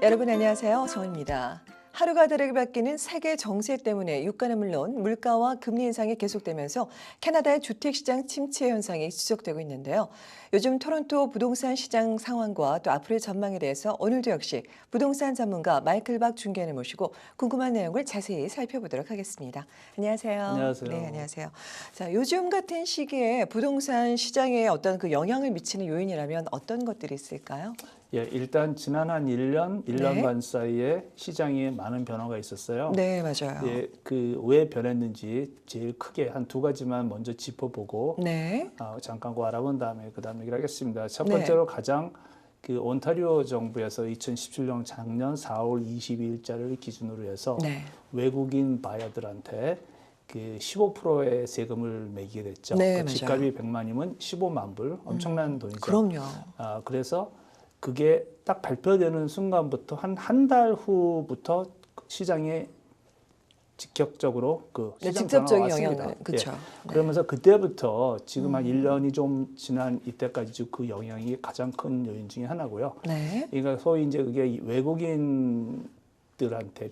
여러분 안녕하세요. 정입니다. 하루가 다르게 바뀌는 세계 정세 때문에 유가는 물론 물가와 금리 인상이 계속되면서 캐나다의 주택시장 침체 현상이 지속되고 있는데요. 요즘 토론토 부동산 시장 상황과 또 앞으로의 전망에 대해서 오늘도 역시 부동산 전문가 마이클 박 중개인을 모시고 궁금한 내용을 자세히 살펴보도록 하겠습니다. 안녕하세요. 안녕하세요. 네, 안녕하세요. 자, 요즘 같은 시기에 부동산 시장에 어떤 그 영향을 미치는 요인이라면 어떤 것들이 있을까요? 예, 일단 지난 한 1년, 네. 1년간 사이에 시장에 많은 변화가 있었어요. 네, 맞아요. 예, 왜 변했는지 제일 크게 한 두 가지만 먼저 짚어보고 네. 잠깐 알아본 다음에 그다음 얘기를 하겠습니다. 첫 네. 번째로 가장 그 온타리오 정부에서 2017년 작년 4월 22일자를 기준으로 해서 네. 외국인 바이어들한테 그 15%의 세금을 매기게 됐죠. 네, 그 맞아요. 집값이 100만이면 15만 불, 엄청난 돈이죠. 그럼요. 그래서 그게 딱 발표되는 순간부터 한 달 후부터 시장에 직접적으로 그 네, 시장 직접적인 변화가 영향을 왔습니다. 그렇죠. 그러면서 그때부터 지금 한 1년이 좀 지난 이때까지 그 영향이 가장 큰 요인 중에 하나고요. 네. 그러니까 소위 이제 그게 외국인들한테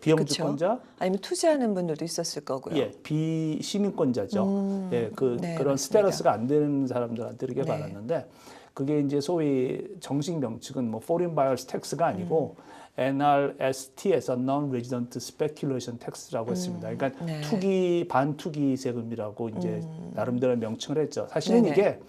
비영주권자, 아니면 투자하는 분들도 있었을 거고요. 예, 비시민권자죠. 예, 네, 그런 맞습니다. 스테러스가 안 되는 사람들한테 이렇게 네. 받았는데 그게 이제 소위 정식 명칭은 뭐 Foreign Buyers Tax가 아니고 NRST에서 Non-Resident Speculation Tax라고 했습니다. 그러니까 네. 투기 반투기 세금이라고 이제 나름대로 명칭을 했죠. 사실은 네네. 이게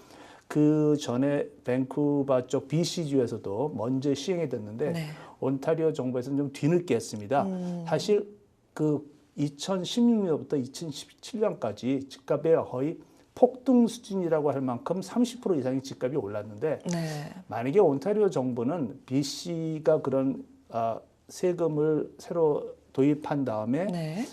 그 전에 밴쿠버 쪽 BC주에서도 먼저 시행이 됐는데 네. 온타리오 정부에서는 좀 뒤늦게 했습니다. 사실 그 2016년부터 2017년까지 집값의 거의 폭등 수준이라고 할 만큼 30% 이상의 집값이 올랐는데 네. 만약에 온타리오 정부는 BC가 그런 세금을 새로 도입한 다음에 네.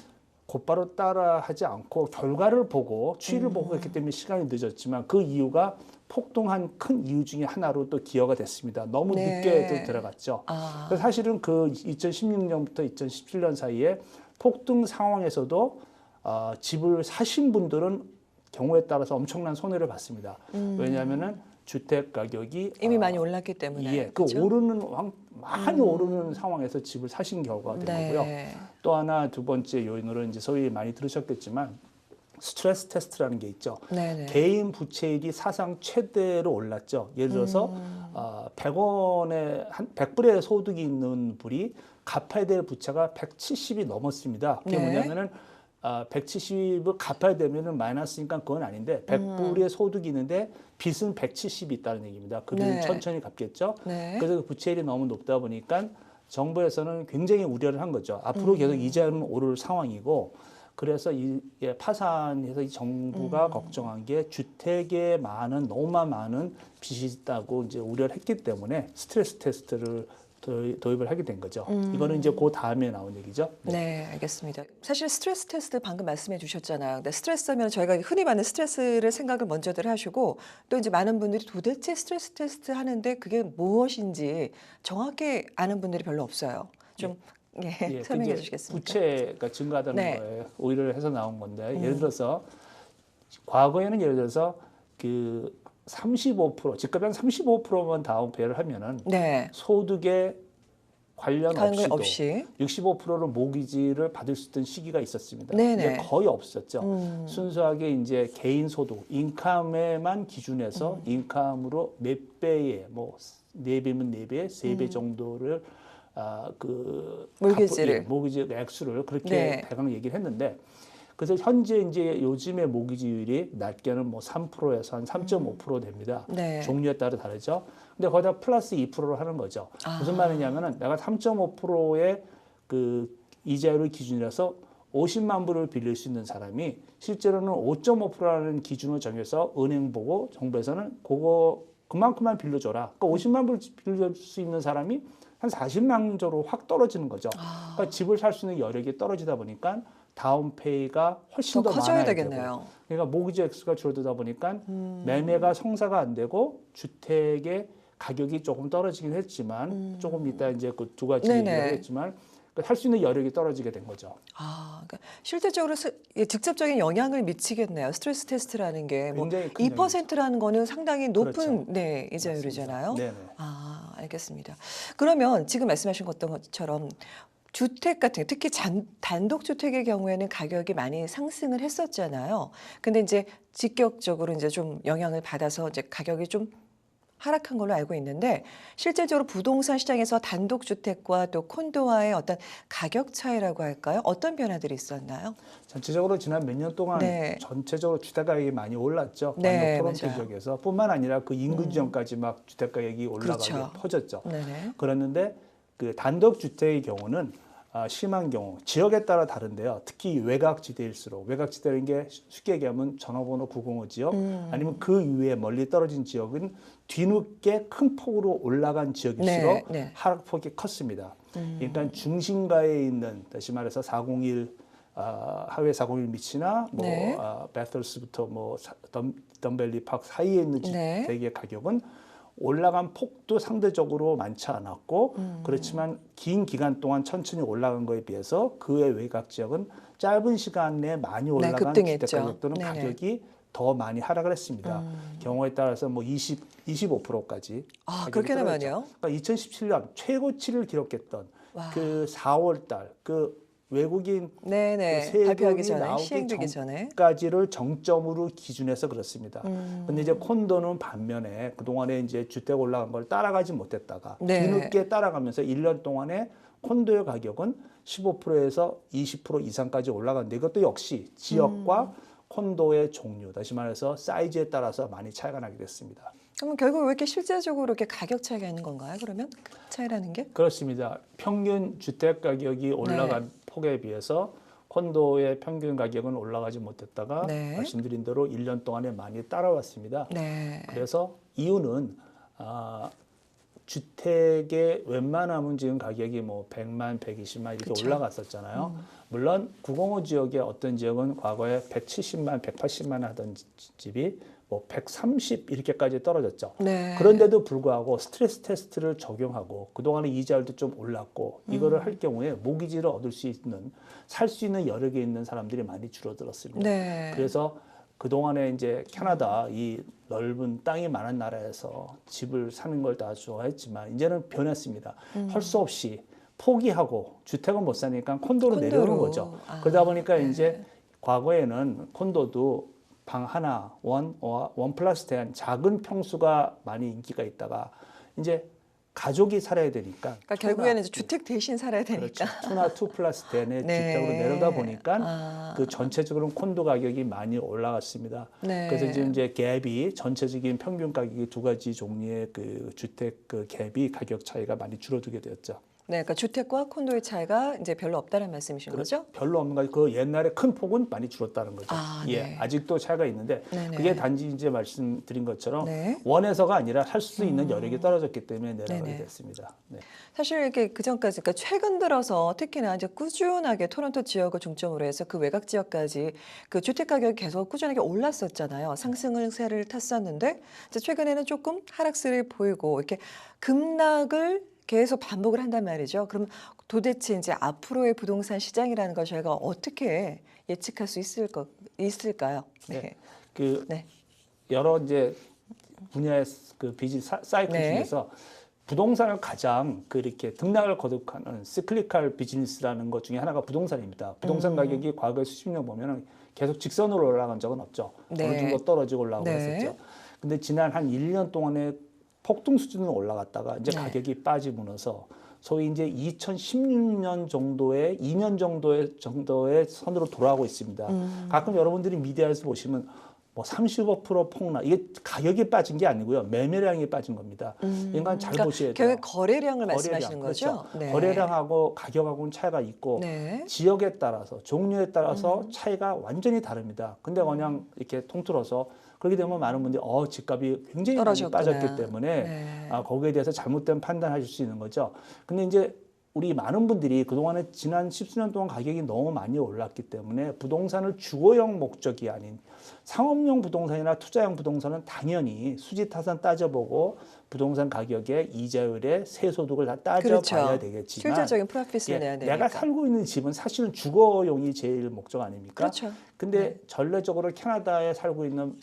곧바로 따라하지 않고 결과를 보고 추이를 보고 했기 때문에 시간이 늦었지만 그 이유가 폭등한 큰 이유 중에 하나로 또 기여가 됐습니다. 너무 네. 늦게 또 들어갔죠. 그래서 사실은 그 2016년부터 2017년 사이에 폭등 상황에서도 집을 사신 분들은 경우에 따라서 엄청난 손해를 봤습니다. 왜냐하면은 주택 가격이 이미 많이 올랐기 때문에. 예, 그렇죠? 많이 오르는 상황에서 집을 사신 결과가 된 거고요. 네. 또 하나 두 번째 요인으로 이제 소위 많이 들으셨겠지만 스트레스 테스트라는 게 있죠. 네네. 개인 부채율이 사상 최대로 올랐죠. 예를 들어서 100불의 소득이 있는 분이 갚아야 될 부채가 170이 넘었습니다. 그게 네. 뭐냐면은 170을 갚아야 되면은 마이너스니까 그건 아닌데 100불의 소득이 있는데 빚은 170이 있다는 얘기입니다. 그 빚은 네. 천천히 갚겠죠. 네. 그래서 그 부채율이 너무 높다 보니까 정부에서는 굉장히 우려를 한 거죠. 앞으로 계속 이자는 오를 상황이고 그래서 파산해서 이 정부가 걱정한 게 주택에 너무나 많은 빚이 있다고 이제 우려를 했기 때문에 스트레스 테스트를 도입을 하게 된 거죠. 이거는 이제 그 다음에 나온 얘기죠. 네, 알겠습니다. 사실 스트레스 테스트 방금 말씀해 주셨잖아요. 근데 스트레스 하면 저희가 흔히 받는 스트레스를 생각을 먼저들 하시고 또 이제 많은 분들이 도대체 스트레스 테스트 하는데 그게 무엇인지 정확히 아는 분들이 별로 없어요. 좀 예, 설명해 이제 주시겠습니까? 부채가 증가하다는 네. 거에 오히려 해서 나온 건데 예를 들어서 과거에는 예를 들어서 그 35% 집값이 한 35%만 다운페이를 하면은 네. 소득에 관련 관계 없이도 65%를 모기지를 받을 수 있던 시기가 있었습니다. 네네. 이제 거의 없었죠. 순수하게 이제 개인 소득, 인컴에만 기준해서 인컴으로 몇 배의 뭐 4배면 4배, 3배 정도를 모기지를. 모기지 액수를 그렇게 네. 대강 얘기를 했는데 그래서 현재 이제 요즘의 모기지율이 낮게는 뭐 3%에서 한 3.5% 됩니다. 네. 종류에 따라 다르죠. 근데 거기다 플러스 2%를 하는 거죠. 무슨 말이냐면은 내가 3.5%의 그 이자율을 기준이라서 50만 불을 빌릴 수 있는 사람이 실제로는 5.5%라는 기준을 정해서 은행 보고 정부에서는 그만큼만 빌려줘라. 그러니까 50만 불 빌릴 수 있는 사람이 한 40만 정도로 확 떨어지는 거죠. 그러니까 집을 살 수 있는 여력이 떨어지다 보니까 다운페이가 훨씬 더 커져야 많아야 되겠네요. 되고 그러니까 모기지 액수가 줄어들다 보니까 매매가 성사가 안 되고 주택의 가격이 조금 떨어지긴 했지만 조금 이따 이제 그 두 가지 네네. 얘기를 하겠지만 할 수 있는 여력이 떨어지게 된 거죠. 그러니까 실질적으로 직접적인 영향을 미치겠네요. 스트레스 테스트라는 게 뭐 굉장히 큰 2%라는 거는 상당히 높은 그렇죠. 네, 이자율이잖아요. 네네. 알겠습니다. 그러면 지금 말씀하신 것처럼 주택 같은 게 특히 단독주택의 경우에는 가격이 많이 상승을 했었잖아요. 근데 이제 직격적으로 이제 좀 영향을 받아서 이제 가격이 좀 하락한 걸로 알고 있는데 실질적으로 부동산 시장에서 단독주택과 또 콘도와의 어떤 가격 차이라고 할까요? 어떤 변화들이 있었나요? 전체적으로 지난 몇 년 동안 네. 전체적으로 주택 가격이 많이 올랐죠. 네, 반도 토론토 맞아요. 지역에서 뿐만 아니라 그 인근 지역까지 막 주택 가격이 올라가게 그렇죠. 퍼졌죠. 네네. 그랬는데 그 단독 주택의 경우는 심한 경우 지역에 따라 다른데요. 특히 외곽지대일수록 외곽지대라는 게 쉽게 얘기하면 전화번호 905 지역 아니면 그 이외에 멀리 떨어진 지역은 뒤늦게 큰 폭으로 올라간 지역일수록 네, 네. 하락폭이 컸습니다. 그러니까 중심가에 있는 다시 말해서 401 하회 401 밑이나 뭐 네. 베틀스부터 뭐 덤벨리 파크 사이에 있는 네. 주택의 가격은 올라간 폭도 상대적으로 많지 않았고 그렇지만 긴 기간 동안 천천히 올라간 거에 비해서 그의 외곽 지역은 짧은 시간 내에 많이 올라간 급등했죠. 주택 가격들은 네네. 가격이 더 많이 하락을 했습니다. 경우에 따라서 뭐 25%까지. 그렇게나 많이요? 그러니까 2017년 최고치를 기록했던 와. 그 4월 달 그 외국인 네네. 그 발표하기 세금이 전에, 나오기 시행되기 전에. 전까지를 정점으로 기준해서 그렇습니다. 근데 이제 콘도는 반면에 그동안에 이제 주택 올라간 걸 따라가지 못했다가 네. 뒤늦게 따라가면서 1년 동안에 콘도의 가격은 15%에서 20% 이상까지 올라갔는데 이것도 역시 지역과 콘도의 종류, 다시 말해서 사이즈에 따라서 많이 차이가 나게 됐습니다. 그러면 결국 왜 이렇게 실제적으로 이렇게 가격 차이가 있는 건가요? 그러면 차이라는 게? 그렇습니다. 평균 주택 가격이 올라간 폭에 비해서 콘도의 평균 가격은 올라가지 못했다가 네. 말씀드린 대로 1년 동안에 많이 따라왔습니다. 네. 그래서 이유는 주택의 웬만하면 지금 가격이 뭐 100만, 120만 이렇게 그쵸. 올라갔었잖아요. 물론 905 지역의 어떤 지역은 과거에 170만, 180만 하던 집이 뭐 130 이렇게까지 떨어졌죠. 네. 그런데도 불구하고 스트레스 테스트를 적용하고 그동안에 이자율도 좀 올랐고 이거를 할 경우에 모기지를 얻을 수 있는 살 수 있는 여력이 있는 사람들이 많이 줄어들었습니다. 네. 그래서 그동안에 이제 캐나다 이 넓은 땅이 많은 나라에서 집을 사는 걸 다 좋아했지만 이제는 변했습니다. 할 수 없이 포기하고 주택은 못 사니까 콘도로 내려오는 거죠. 그러다 보니까 이제 과거에는 콘도도 방 하나, 원 플러스 대한 작은 평수가 많이 인기가 있다가 이제 가족이 살아야 되니까. 그러니까 결국에는 이제 주택 대신 살아야 되니까. 그렇죠. 투 플러스 대의 네. 주택으로 내려다 보니까 그 전체적으로 콘도 가격이 많이 올라갔습니다. 네. 그래서 지금 이제 갭이 전체적인 평균 가격이 두 가지 종류의 그 주택 그 갭이 가격 차이가 많이 줄어들게 되었죠. 네, 그러니까 주택과 콘도의 차이가 이제 별로 없다는 말씀이신 거죠? 별로 없는 거죠. 그 옛날에 큰 폭은 많이 줄었다는 거죠. 네. 아직도 차이가 있는데 네네. 그게 단지 이제 말씀드린 것처럼 네. 원에서가 아니라 할 수 있는 여력이 떨어졌기 때문에 내려가게 네네. 됐습니다. 네. 사실 이렇게 그 전까지, 그러니까 최근 들어서 특히나 이제 꾸준하게 토론토 지역을 중점으로 해서 그 외곽 지역까지 그 주택 가격이 계속 꾸준하게 올랐었잖아요. 상승세를 탔었는데 이제 최근에는 조금 하락세를 보이고 이렇게 급락을 계속 반복을 한단 말이죠. 그럼 도대체 이제 앞으로의 부동산 시장이라는 걸 저희가 어떻게 예측할 수 있을까요? 네. 그 네. 여러 이제 분야의 그 비즈니스 사이클 네. 중에서 부동산을 가장 그 이렇게 등락을 거듭하는 시클리컬 비즈니스라는 것 중에 하나가 부동산입니다. 부동산 가격이 과거 수십 년 보면은 계속 직선으로 올라간 적은 없죠. 네. 어느 정도 떨어지고 올라가고 네. 했었죠. 근데 지난 한 1년 동안에 폭등 수준으로 올라갔다가 이제 네. 가격이 빠지면서 소위 이제 2016년 정도의 2년 정도의 선으로 돌아가고 있습니다. 가끔 여러분들이 미디어에서 보시면 뭐 35% 폭락 이게 가격이 빠진 게 아니고요 매매량이 빠진 겁니다. 그러니까 잘 보셔야 돼요. 결국 거래량을 말씀하시는 거죠? 그렇죠. 네. 거래량하고 가격하고는 차이가 있고 네. 지역에 따라서 종류에 따라서 차이가 완전히 다릅니다. 근데 그냥 이렇게 통틀어서 그렇게 되면 많은 분들이 집값이 굉장히 많이 떨어졌구나. 빠졌기 때문에 네. 거기에 대해서 잘못된 판단하실 수 있는 거죠. 근데 이제 우리 많은 분들이 그동안에 지난 10수년 동안 가격이 너무 많이 올랐기 때문에 부동산을 주거용 목적이 아닌 상업용 부동산이나 투자용 부동산은 당연히 수지타산 따져보고 부동산 가격의 이자율의 세소득을 다 따져봐야 그렇죠. 되겠지만 실질적인 프로핏을 내야 되니까. 내가 살고 있는 집은 사실은 주거용이 제일 목적 아닙니까? 그렇죠. 근데 전례적으로 캐나다에 살고 있는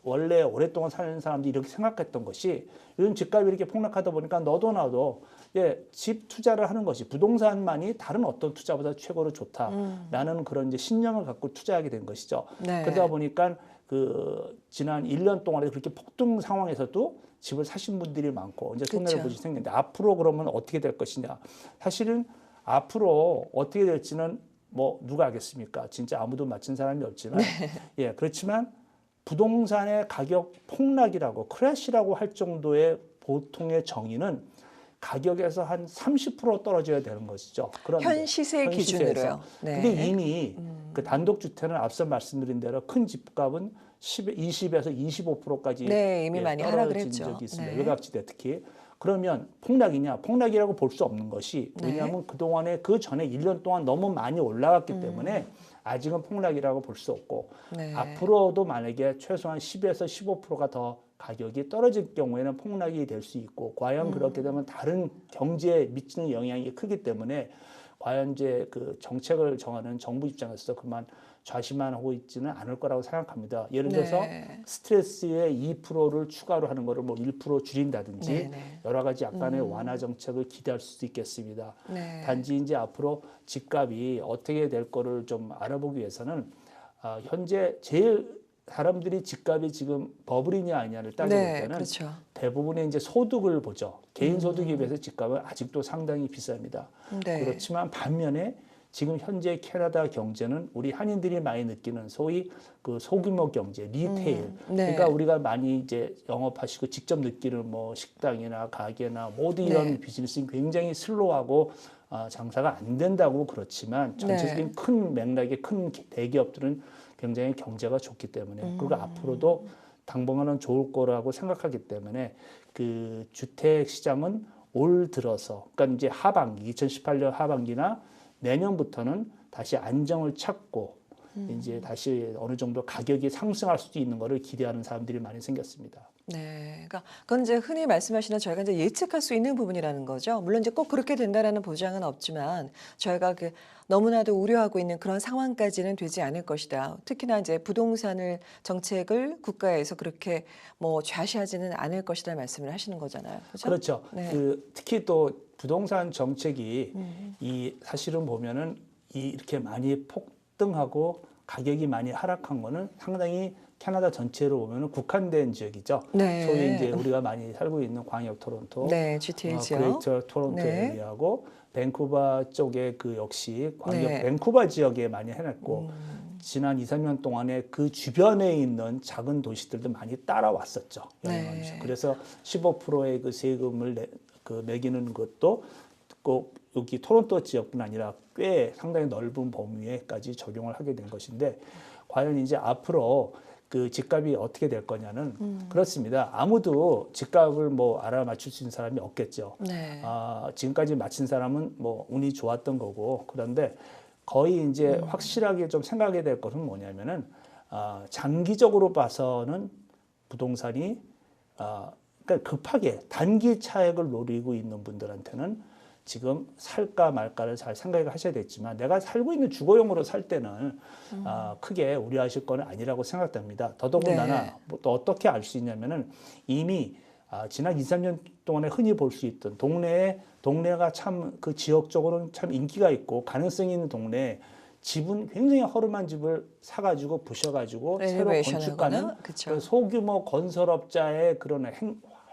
원래 오랫동안 사는 사람들이 이렇게 생각했던 것이 요즘 집값이 이렇게 폭락하다 보니까 너도 나도 집 투자를 하는 것이 부동산만이 다른 어떤 투자보다 최고로 좋다라는 그런 이제 신념을 갖고 투자하게 된 것이죠. 네. 그러다 보니까 그 지난 1년 동안에 그렇게 폭등 상황에서도 집을 사신 분들이 많고 이제 손해를 그쵸. 보시 생겼는데 앞으로 그러면 어떻게 될 것이냐. 사실은 앞으로 어떻게 될지는 뭐 누가 알겠습니까? 진짜 아무도 맞힌 사람이 없지만 예, 그렇지만 부동산의 가격 폭락이라고 크래시라고 할 정도의 보통의 정의는 가격에서 한 30% 떨어져야 되는 것이죠. 그런데 현 시세 기준으로요. 네. 근데 이미 그 단독주택은 앞서 말씀드린 대로 큰 집값은 20에서 25%까지 네, 이미 많이 하락을 떨어진 했죠. 적이 있습니다. 네. 외곽지대 특히. 그러면 폭락이냐? 폭락이라고 볼 수 없는 것이 네. 왜냐하면 그동안에 그 전에 1년 동안 너무 많이 올라갔기 때문에 아직은 폭락이라고 볼 수 없고 네. 앞으로도 만약에 최소한 10에서 15%가 더 가격이 떨어질 경우에는 폭락이 될 수 있고 과연 그렇게 되면 다른 경제에 미치는 영향이 크기 때문에 과연 이제 그 정책을 정하는 정부 입장에서 그만 좌시만 하고 있지는 않을 거라고 생각합니다. 예를 들어서 네. 스트레스의 2%를 추가로 하는 거를 뭐 1% 줄인다든지 네, 네. 여러 가지 약간의 완화 정책을 기대할 수도 있겠습니다. 네. 단지 이제 앞으로 집값이 어떻게 될 거를 좀 알아보기 위해서는 현재 제일 사람들이 집값이 지금 버블이냐 아니냐를 따질 네, 때는 그렇죠. 대부분의 이제 소득을 보죠. 개인 소득에 비해서 집값은 아직도 상당히 비쌉니다. 네. 그렇지만 반면에 지금 현재 캐나다 경제는 우리 한인들이 많이 느끼는 소위 그 소규모 경제, 리테일. 네. 그러니까 우리가 많이 이제 영업하시고 직접 느끼는 뭐 식당이나 가게나 모든 이런 네. 비즈니스는 굉장히 슬로우하고 장사가 안 된다고 그렇지만 전체적인 네. 큰 맥락의 큰 대기업들은 굉장히 경제가 좋기 때문에 그리고 앞으로도 당분간은 좋을 거라고 생각하기 때문에 그 주택 시장은 올 들어서 그러니까 이제 하반기 2018년 하반기나 내년부터는 다시 안정을 찾고 이제 다시 어느 정도 가격이 상승할 수도 있는 거를 기대하는 사람들이 많이 생겼습니다. 네, 그러니까 그건 이제 흔히 말씀하시는 저희가 이제 예측할 수 있는 부분이라는 거죠. 물론 이제 꼭 그렇게 된다라는 보장은 없지만 저희가 그 너무나도 우려하고 있는 그런 상황까지는 되지 않을 것이다. 특히나 이제 부동산을 정책을 국가에서 그렇게 뭐 좌시하지는 않을 것이다 말씀을 하시는 거잖아요. 그렇죠? 그렇죠. 네. 그 특히 또 부동산 정책이 이 사실은 보면은 이렇게 많이 폭등하고 가격이 많이 하락한 거는 상당히 캐나다 전체로 보면은 국한된 지역이죠. 네. 소위 이제 우리가 많이 살고 있는 광역 토론토, 네, GTA 지역. 그레이터 토론토 네. 에리아하고 밴쿠버 쪽에 그 역시 광역 네. 밴쿠버 지역에 많이 해놨고 지난 2, 3년 동안에 그 주변에 있는 작은 도시들도 많이 따라왔었죠. 영향을 네. 그래서 15%의 그 세금을 매기는 것도 꼭 여기 토론토 지역뿐 아니라 꽤 상당히 넓은 범위에까지 적용을 하게 된 것인데 과연 이제 앞으로 그 집값이 어떻게 될 거냐는 그렇습니다. 아무도 집값을 뭐 알아맞힐 수 있는 사람이 없겠죠. 네. 지금까지 맞힌 사람은 뭐 운이 좋았던 거고 그런데 거의 이제 확실하게 좀 생각해야 될 것은 뭐냐면은 장기적으로 봐서는 부동산이 그러니까 급하게 단기 차익을 노리고 있는 분들한테는 지금 살까 말까를 잘 생각을 하셔야 되겠지만 내가 살고 있는 주거용으로 살 때는 크게 우려하실 건 아니라고 생각됩니다. 더더군다나 네. 또 어떻게 알 수 있냐면은 이미 지난 2, 3년 동안에 흔히 볼 수 있던 동네가 참 그 지역적으로는 참 인기가 있고 가능성이 있는 동네에 집은 굉장히 허름한 집을 사가지고 부셔가지고 새로 건축하는 그쵸. 그 소규모 건설업자의 그런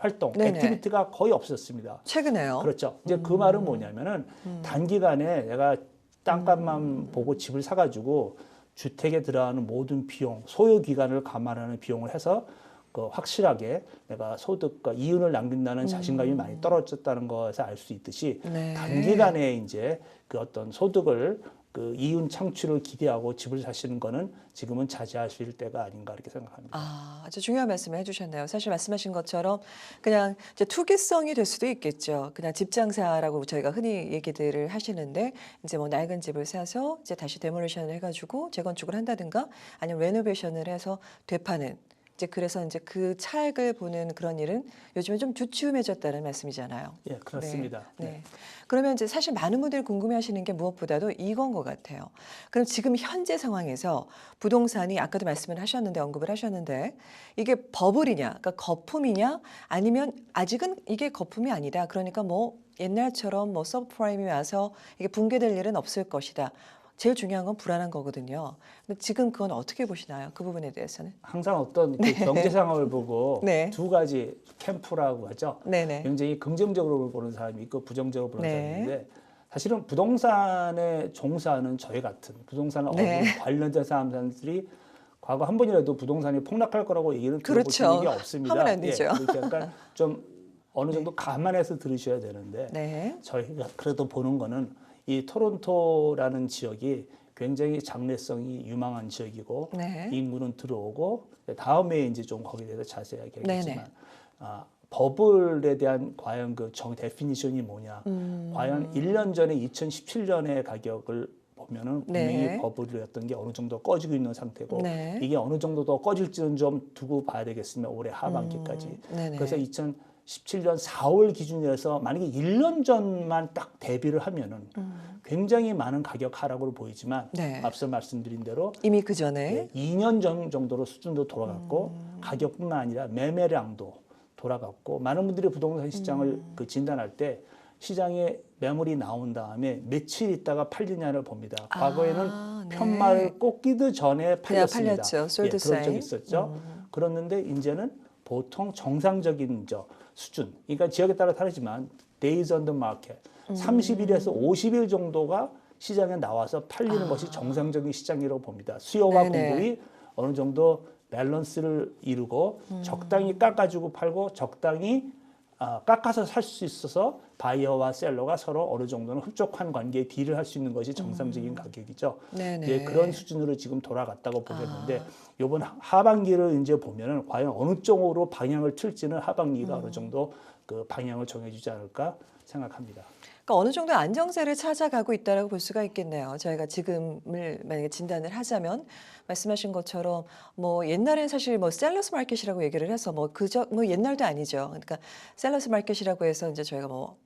활동, 네네. 액티비티가 거의 없었습니다. 최근에요. 그렇죠. 이제 그 말은 뭐냐면은 단기간에 내가 땅값만 보고 집을 사가지고 주택에 들어가는 모든 비용, 소요 기간을 감안하는 비용을 해서 그 확실하게 내가 소득과 이윤을 남긴다는 자신감이 많이 떨어졌다는 것에서 알 수 있듯이 네. 단기간에 이제 그 어떤 소득을 그 이윤 창출을 기대하고 집을 사시는 거는 지금은 자제하실 때가 아닌가 이렇게 생각합니다. 아주 중요한 말씀을 해주셨네요. 사실 말씀하신 것처럼 그냥 이제 투기성이 될 수도 있겠죠. 그냥 집 장사라고 저희가 흔히 얘기들을 하시는데 이제 뭐 낡은 집을 사서 이제 다시 데몰리션을 해가지고 재건축을 한다든가 아니면 레노베이션을 해서 되파는 이제 그래서 이제 그 차익을 보는 그런 일은 요즘에 좀 주춤해졌다는 말씀이잖아요. 예, 그렇습니다. 네. 네. 그러면 이제 사실 많은 분들이 궁금해하시는 게 무엇보다도 이건 것 같아요. 그럼 지금 현재 상황에서 부동산이 아까도 말씀을 하셨는데 언급을 하셨는데 이게 버블이냐, 그러니까 거품이냐, 아니면 아직은 이게 거품이 아니다. 그러니까 뭐 옛날처럼 뭐 서브프라임이 와서 이게 붕괴될 일은 없을 것이다. 제일 중요한 건 불안한 거거든요. 근데 지금 그건 어떻게 보시나요? 그 부분에 대해서는? 항상 어떤 그 경제 상황을 보고 네. 두 가지 캠프라고 하죠. 네네. 굉장히 긍정적으로 보는 사람이 있고 부정적으로 보는 네. 사람이 있는데 사실은 부동산에 종사하는 저희 같은 부동산 네. 업무 관련된 사람들이 과거 한 번이라도 부동산이 폭락할 거라고 얘기를 들어보신 그렇죠. 적이 없습니다. 하면 안 되죠. 그러니까 좀 어느 정도 감안해서 들으셔야 되는데 네. 저희가 그래도 보는 거는 이 토론토라는 지역이 굉장히 장래성이 유망한 지역이고 네. 인구는 들어오고 다음에 이제 좀 거기에 대해서 자세하게 네네. 하겠지만 버블에 대한 과연 그 데피니션이 뭐냐? 과연 1년 전에 2017년의 가격을 보면은 분명히 네. 버블이었던 게 어느 정도 꺼지고 있는 상태고 네. 이게 어느 정도 더 꺼질지는 좀 두고 봐야 되겠습니다. 올해 하반기까지. 네네. 그래서 2017년 4월 기준이라서 만약에 1년 전만 딱 대비를 하면은 굉장히 많은 가격 하락으로 보이지만 네. 앞서 말씀드린 대로 이미 그 전에 2년 전 정도로 수준도 돌아갔고 가격뿐만 아니라 매매량도 돌아갔고 많은 분들이 부동산 시장을 그 진단할 때 시장에 매물이 나온 다음에 며칠 있다가 팔리냐를 봅니다. 과거에는 네. 편말을 꽂기도 전에 그냥 팔렸습니다. 팔렸죠. 그런 솔드 적이 사인. 있었죠. 그랬는데 이제는 보통 정상적인 수준, 그러니까 지역에 따라 다르지만 days on the market, 30일에서 50일 정도가 시장에 나와서 팔리는 것이 정상적인 시장이라고 봅니다. 수요와 네네. 공급이 어느 정도 밸런스를 이루고 적당히 깎아주고 팔고 적당히 깎아서 살 수 있어서 바이어와 셀러가 서로 어느 정도는 흡족한 관계에 딜을 할 수 있는 것이 정상적인 가격이죠. 네네. 이제 그런 수준으로 지금 돌아갔다고 보겠는데 이번 하반기를 이제 보면은 과연 어느 쪽으로 방향을 틀지는 하반기가 어느 정도 그 방향을 정해주지 않을까 생각합니다. 그러니까 어느 정도 안정세를 찾아가고 있다라고 볼 수가 있겠네요. 저희가 지금을 만약에 진단을 하자면 말씀하신 것처럼 뭐 옛날엔 사실 뭐 셀러스 마켓이라고 얘기를 해서 뭐 그저 뭐 옛날도 아니죠. 그러니까 셀러스 마켓이라고 해서 이제 저희가 뭐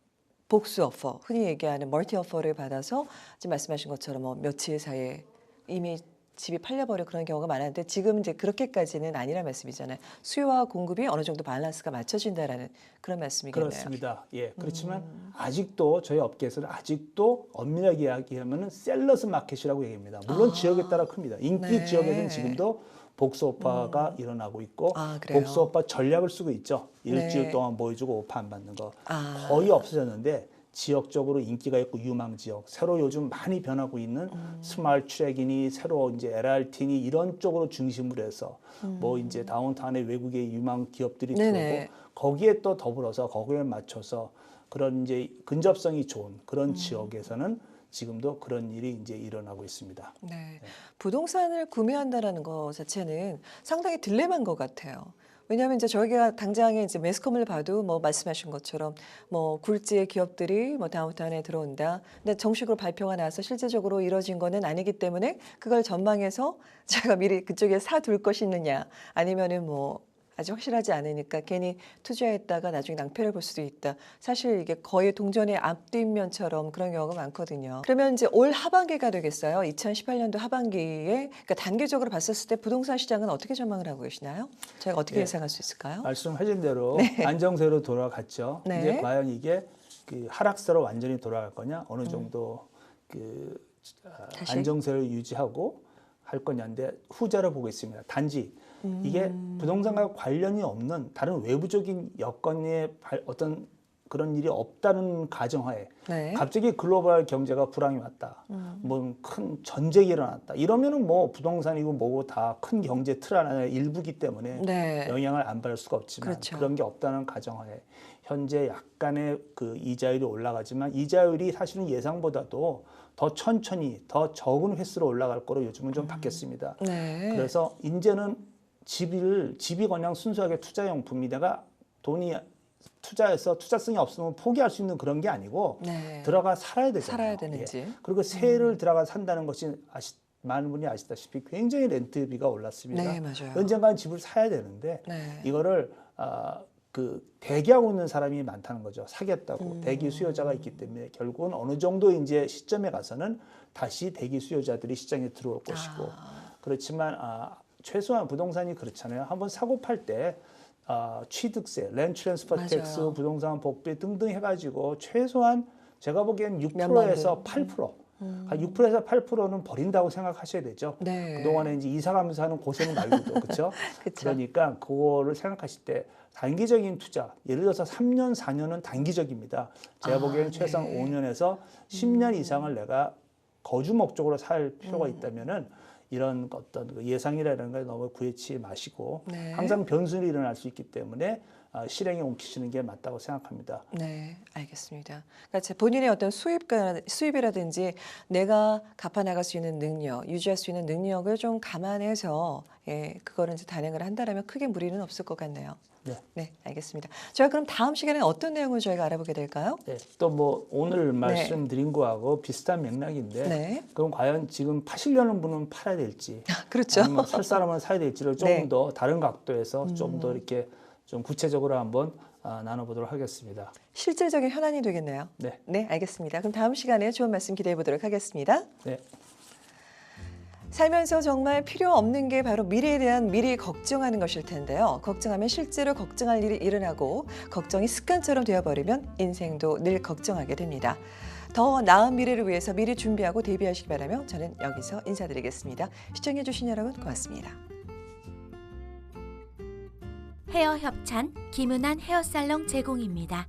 복수 오퍼, 흔히 얘기하는 멀티 오퍼를 받아서 지금 말씀하신 것처럼 뭐 며칠 사이에 이미 집이 팔려버려 그런 경우가 많았는데 지금 이제 그렇게까지는 아니라 말씀이잖아요. 수요와 공급이 어느 정도 밸런스가 맞춰진다라는 그런 말씀이겠네요. 그렇습니다. 예, 그렇지만 아직도 저희 업계에서는 아직도 엄밀하게 이야기하면은 셀러스 마켓이라고 얘기합니다. 물론 지역에 따라 큽니다. 인기 네. 지역에는 지금도 복수 오파가 일어나고 있고 그래요? 복수 오파 전략을 쓰고 있죠. 일주일 네. 동안 보여주고 오파 안 받는 거 아. 거의 없어졌는데 지역적으로 인기가 있고 유망 지역 새로 요즘 많이 변하고 있는 스마트 트랙이니 새로 이제 LRT니 이런 쪽으로 중심으로 해서 뭐 이제 다운타운에 외국의 유망 기업들이 네네. 들어오고 거기에 또 더불어서 거기에 맞춰서 그런 이제 근접성이 좋은 그런 지역에서는 지금도 그런 일이 이제 일어나고 있습니다. 네. 부동산을 구매한다라는 것 자체는 상당히 딜레마인 것 같아요. 왜냐하면 이제 저희가 당장에 이제 매스컴을 봐도 뭐 말씀하신 것처럼 뭐 굴지의 기업들이 뭐 다운타운에 들어온다. 근데 정식으로 발표가 나서 실제적으로 이뤄진 거는 아니기 때문에 그걸 전망해서 제가 미리 그쪽에 사둘 것이 있느냐 아니면은 뭐 아직 확실하지 않으니까 괜히 투자했다가 나중에 낭패를 볼 수도 있다. 사실 이게 거의 동전의 앞뒷면처럼 그런 경우가 많거든요. 그러면 이제 올 하반기가 되겠어요. 2018년도 하반기에 그러니까 단기적으로 봤었을 때 부동산 시장은 어떻게 전망을 하고 계시나요? 저희가 어떻게 예. 예상할 수 있을까요? 말씀하신 대로 안정세로 돌아갔죠. 네. 이제 과연 이게 그 하락세로 완전히 돌아갈 거냐, 어느 정도 그 다시? 안정세를 유지하고 할 거냐인데 후자로 보고 있습니다. 단지 이게 부동산과 관련이 없는 다른 외부적인 여건의 어떤 그런 일이 없다는 가정하에 네. 갑자기 글로벌 경제가 불황이 왔다. 뭐 큰 전쟁이 일어났다. 이러면은 뭐 부동산이고 뭐고 다 큰 경제 틀 안에 일부기 때문에 네. 영향을 안 받을 수가 없지만 그렇죠. 그런 게 없다는 가정하에 현재 약간의 그 이자율이 올라가지만 이자율이 사실은 예상보다도 더 천천히 더 적은 횟수로 올라갈 거로 요즘은 좀 바뀌었습니다. 네. 그래서 이제는 집이 그냥 순수하게 투자용품이 내가 돈이 투자해서 투자성이 없으면 포기할 수 있는 그런 게 아니고 네. 들어가 살아야 되잖아요. 살아야 되는 예. 집. 그리고 세를 들어가 산다는 것이 많은 분이 아시다시피 굉장히 렌트비가 올랐습니다. 네, 맞아요. 언젠가는 집을 사야 되는데 네. 이거를 대기하고 있는 사람이 많다는 거죠. 사겠다고 대기 수요자가 있기 때문에 결국은 어느 정도 이제 시점에 가서는 다시 대기 수요자들이 시장에 들어올 것이고 그렇지만 최소한 부동산이 그렇잖아요. 한번 사고 팔 때 취득세, 렌트 트랜스퍼 맞아요. 텍스, 부동산 복비 등등 해가지고 최소한 제가 보기엔 몇만 6%에서 8%, 6%에서 8%는 버린다고 생각하셔야 되죠. 네. 그동안에 이제 이사 가면서 하는 고생 말고도 그렇죠. 그쵸. 그러니까 그거를 생각하실 때 단기적인 투자, 예를 들어서 3년, 4년은 단기적입니다. 제가 보기에는 최소한 네. 5년에서 10년 이상을 내가 거주 목적으로 살 필요가 있다면은 이런 어떤 그 예상이라는 걸 너무 구애치 마시고 네. 항상 변수는 일어날 수 있기 때문에 실행에 옮기시는 게 맞다고 생각합니다. 네, 알겠습니다. 그러니까 본인의 어떤 수입이라든지 내가 갚아 나갈 수 있는 능력, 유지할 수 있는 능력을 좀 감안해서 그거를 이제 단행을 한다라면 크게 무리는 없을 것 같네요. 네. 네, 알겠습니다. 저희 그럼 다음 시간에 어떤 내용을 저희가 알아보게 될까요? 네. 또 뭐 오늘 말씀드린 거하고 비슷한 맥락인데 네. 그럼 과연 지금 파시려는 분은 팔아야 될지 그렇죠. 아니면 살 사람은 사야 될지를 조금 네. 더 다른 각도에서 좀 더 이렇게 좀 구체적으로 한번 나눠보도록 하겠습니다. 실질적인 현안이 되겠네요. 네. 네, 알겠습니다. 그럼 다음 시간에 좋은 말씀 기대해 보도록 하겠습니다. 네. 살면서 정말 필요 없는 게 바로 미래에 대한 미리 걱정하는 것일 텐데요. 걱정하면 실제로 걱정할 일이 일어나고 걱정이 습관처럼 되어버리면 인생도 늘 걱정하게 됩니다. 더 나은 미래를 위해서 미리 준비하고 대비하시기 바라며 저는 여기서 인사드리겠습니다. 시청해 주신 여러분 고맙습니다. 헤어 협찬 김은한 헤어살롱 제공입니다.